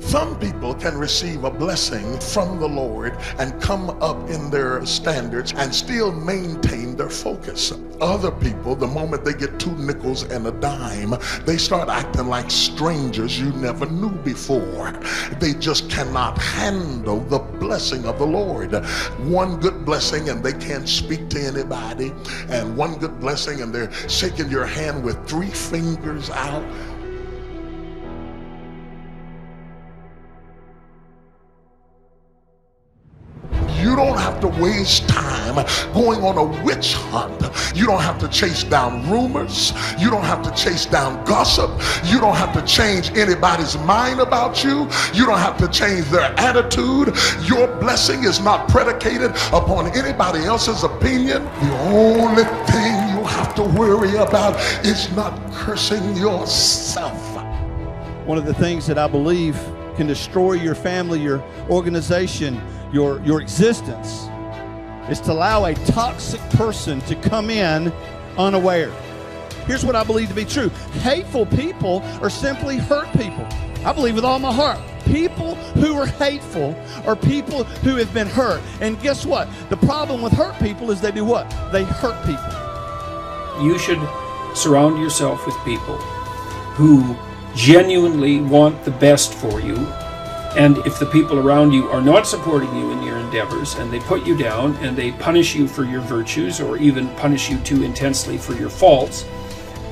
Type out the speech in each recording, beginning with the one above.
Some people can receive a blessing from the Lord and come up in their standards and still maintain their focus. Other people, the moment they get 2 nickels and a dime, they start acting like strangers you never knew before. They just cannot handle the blessing of the Lord. One good blessing and they can't speak to anybody, and one good blessing and they're shaking your hand with 3 fingers out. You don't have to waste time going on a witch hunt. You don't have to chase down rumors. You don't have to chase down gossip. You don't have to change anybody's mind about you. You don't have to change their attitude. Your blessing is not predicated upon anybody else's opinion. The only thing you have to worry about is not cursing yourself. One of the things that I believe can destroy your family, your organization, your existence, is to allow a toxic person to come in unaware. Here's what I believe to be true. Hateful people are simply hurt people. I believe with all my heart. People who are hateful are people who have been hurt. And guess what? The problem with hurt people is they do what? They hurt people. You should surround yourself with people who genuinely want the best for you. And if the people around you are not supporting you in your endeavors, and they put you down and they punish you for your virtues, or even punish you too intensely for your faults,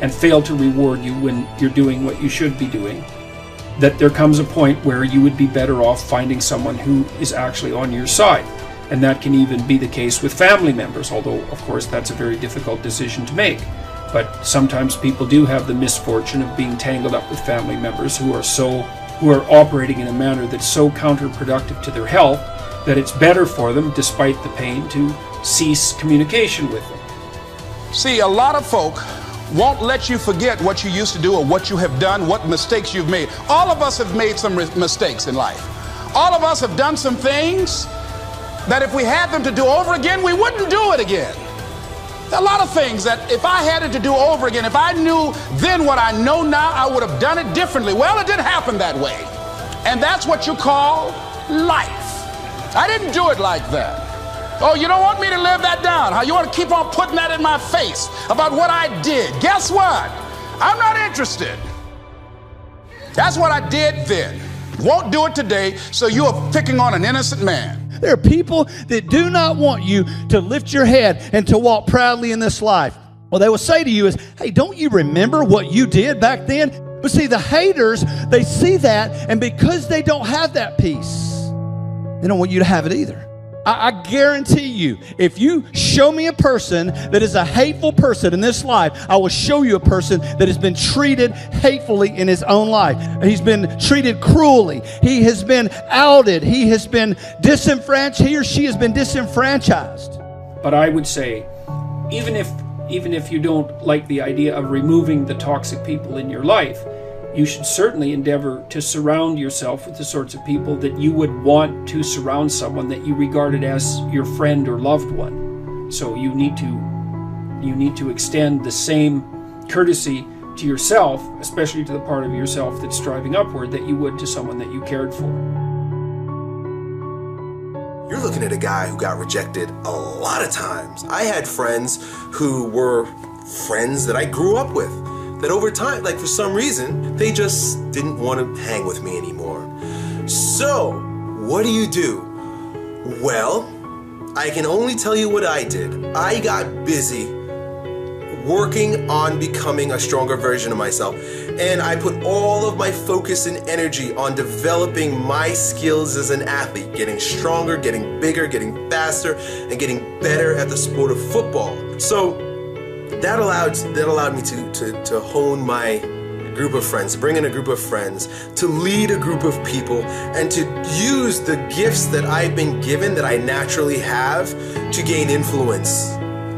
and fail to reward you when you're doing what you should be doing, that there comes a point where you would be better off finding someone who is actually on your side. And that can even be the case with family members, although of course that's a very difficult decision to make. But sometimes people do have the misfortune of being tangled up with family members who are operating in a manner that's so counterproductive to their health that it's better for them, despite the pain, to cease communication with them. See, a lot of folk won't let you forget what you used to do or what you have done, what mistakes you've made. All of us have made some mistakes in life. All of us have done some things that if we had them to do over again, we wouldn't do it again. There are a lot of things that if I had it to do over again, if I knew then what I know now, I would have done it differently. Well, it didn't happen that way. And that's what you call life. I didn't do it like that. Oh, you don't want me to live that down, huh? You want to keep on putting that in my face about what I did. Guess what? I'm not interested. That's what I did then. Won't do it today, so you are picking on an innocent man. There are people that do not want you to lift your head and to walk proudly in this life. What they will say to you is, hey, don't you remember what you did back then? But see, the haters, they see that, and because they don't have that peace, they don't want you to have it either. I guarantee you, if you show me a person that is a hateful person in this life, I will show you a person that has been treated hatefully in his own life. He's been treated cruelly. He has been outed. He has been disenfranchised. He or she has been disenfranchised. But I would say, even if you don't like the idea of removing the toxic people in your life, you should certainly endeavor to surround yourself with the sorts of people that you would want to surround someone that you regarded as your friend or loved one. So you need to extend the same courtesy to yourself, especially to the part of yourself that's striving upward, that you would to someone that you cared for. You're looking at a guy who got rejected a lot of times. I had friends who were friends that I grew up with, that over time, like for some reason, they just didn't want to hang with me anymore. So, what do? Well, I can only tell you what I did. I got busy working on becoming a stronger version of myself. And I put all of my focus and energy on developing my skills as an athlete, getting stronger, getting bigger, getting faster, and getting better at the sport of football. So that allowed me to hone my group of friends, bring in a group of friends, to lead a group of people, and to use the gifts that I've been given, that I naturally have, to gain influence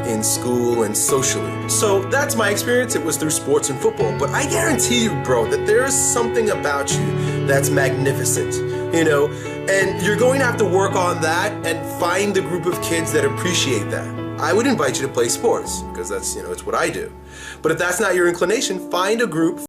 in school and socially. So that's my experience. It was through sports and football. But I guarantee you, bro, that there is something about you that's magnificent, and you're going to have to work on that and find a group of kids that appreciate that. I would invite you to play sports because that's, it's what I do. But if that's not your inclination, find a group.